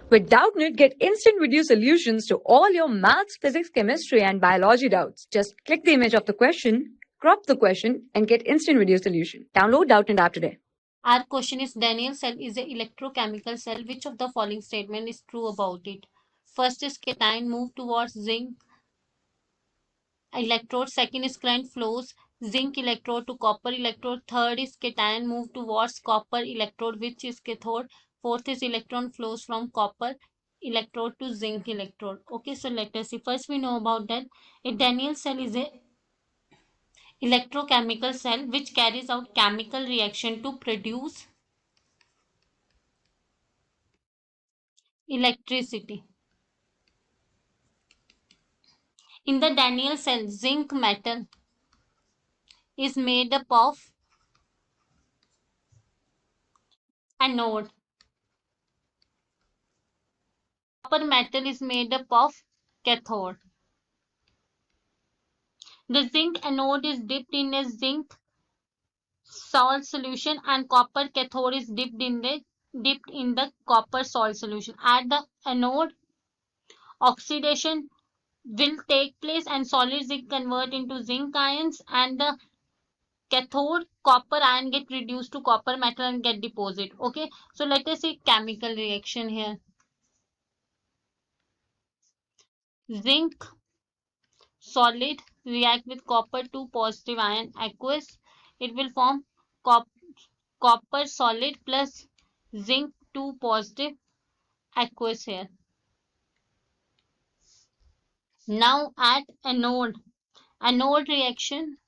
With Doubtnut, get instant video solutions to all your maths, physics, chemistry, and biology doubts. Just click the image of the question, crop the question, and get instant video solution. Download Doubtnut app today. Our question is Daniell cell is an electrochemical cell. Which of the following statement is true about it? First is cation move towards zinc electrode. Second is current flows zinc electrode to copper electrode. Third is cation move towards copper electrode, which is cathode. Fourth is electron flows from copper electrode to zinc electrode. Okay, so let us see. First we know about that a Daniell cell is a electrochemical cell which carries out chemical reaction to produce electricity. In the Daniell cell, zinc metal is made up of anode. Copper metal is made up of cathode. The zinc anode is dipped in a zinc salt solution and copper cathode is dipped in the copper salt solution. At the anode, oxidation will take place and solid zinc convert into zinc ions, and the cathode copper ion get reduced to copper metal and get deposited. Okay, so let us see chemical reaction here. Zinc solid react with copper 2 positive ion aqueous. It will form cop copper solid plus zinc 2 positive aqueous here. Now at anode reaction,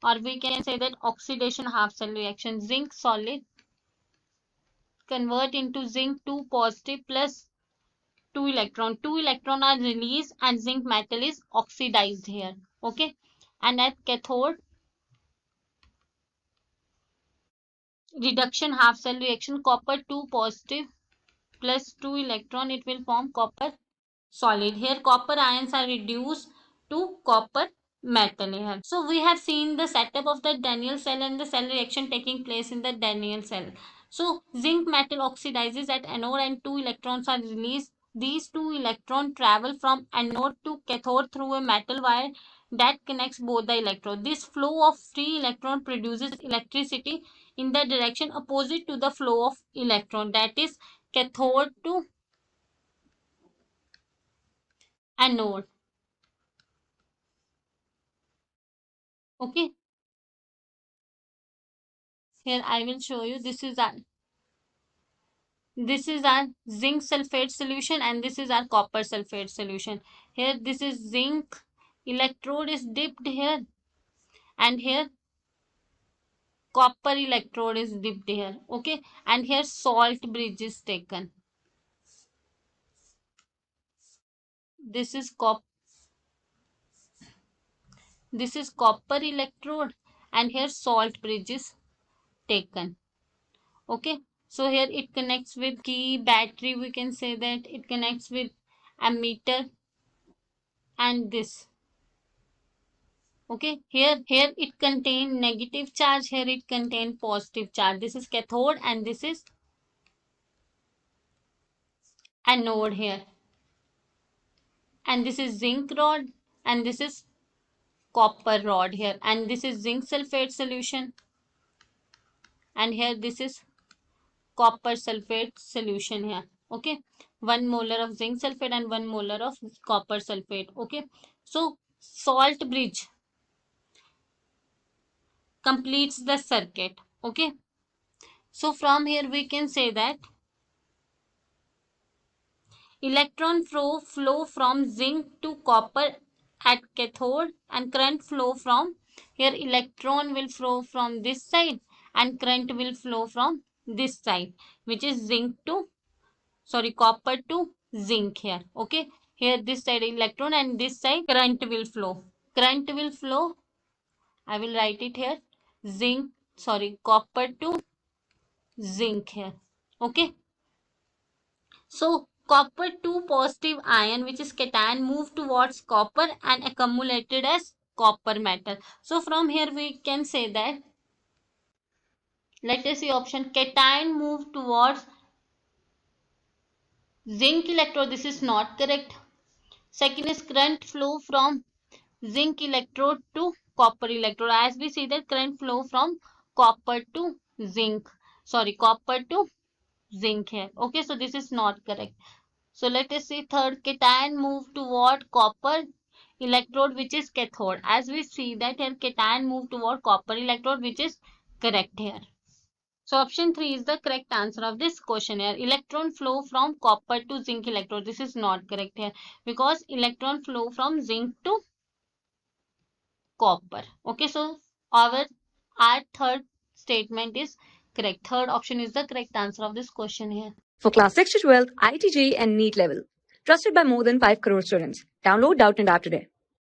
or we can say that oxidation half cell reaction, zinc solid convert into zinc 2 positive plus 2 electron. 2 electron are released and zinc metal is oxidized here. Okay, and at cathode reduction half cell reaction, copper 2 positive plus 2 electron, it will form copper solid. Here copper ions are reduced to copper metal here. So we have seen the setup of the Daniell cell and the cell reaction taking place in the Daniell cell. So zinc metal oxidizes at anode and 2 electrons are released. These 2 electrons travel from anode to cathode through a metal wire that connects both the electrodes. This flow of free electron produces electricity in the direction opposite to the flow of electron, that is cathode to anode. Okay, here I will show you. This is our zinc sulfate solution and this is our copper sulfate solution. Here this is zinc electrode is dipped here, and here copper electrode is dipped here. Okay, and here salt bridge is taken. This is copper electrode and here salt bridge is taken. Okay, so here it connects with key battery, we can say that it connects with ammeter and this. Okay, here it contain negative charge, here it contain positive charge. This is cathode and this is anode here, and this is zinc rod and this is copper rod here, and this is zinc sulfate solution, and here this is copper sulfate solution here. Okay, 1 molar of zinc sulfate and 1 molar of copper sulfate. Okay, so salt bridge completes the circuit. Okay, so from here we can say that electron flow from zinc to copper at cathode, and current flow from here, electron will flow from this side and current will flow from this side, which is copper to zinc here. Okay, here this side electron and this side current will flow. I will write it here, copper to zinc here. Okay, so copper 2 positive ion, which is cation, move towards copper and accumulated as copper metal. So from here we can say that, let us see option, cation move towards zinc electrode, this is not correct. Second is current flow from zinc electrode to copper electrode. As we see that current flow from copper to copper to zinc here. Okay, so this is not correct. So let us see third, cation move toward copper electrode, which is cathode. As we see that here, cation move toward copper electrode, which is correct here. So option 3 is the correct answer of this question here. Electron flow from copper to zinc electrode. This is not correct here because electron flow from zinc to copper. Okay, so our third statement is correct. Third option is the correct answer of this question here. For class 6 to 12, IIT JEE and NEET level. Trusted by more than 5 crore students. Download Doubtnut App today.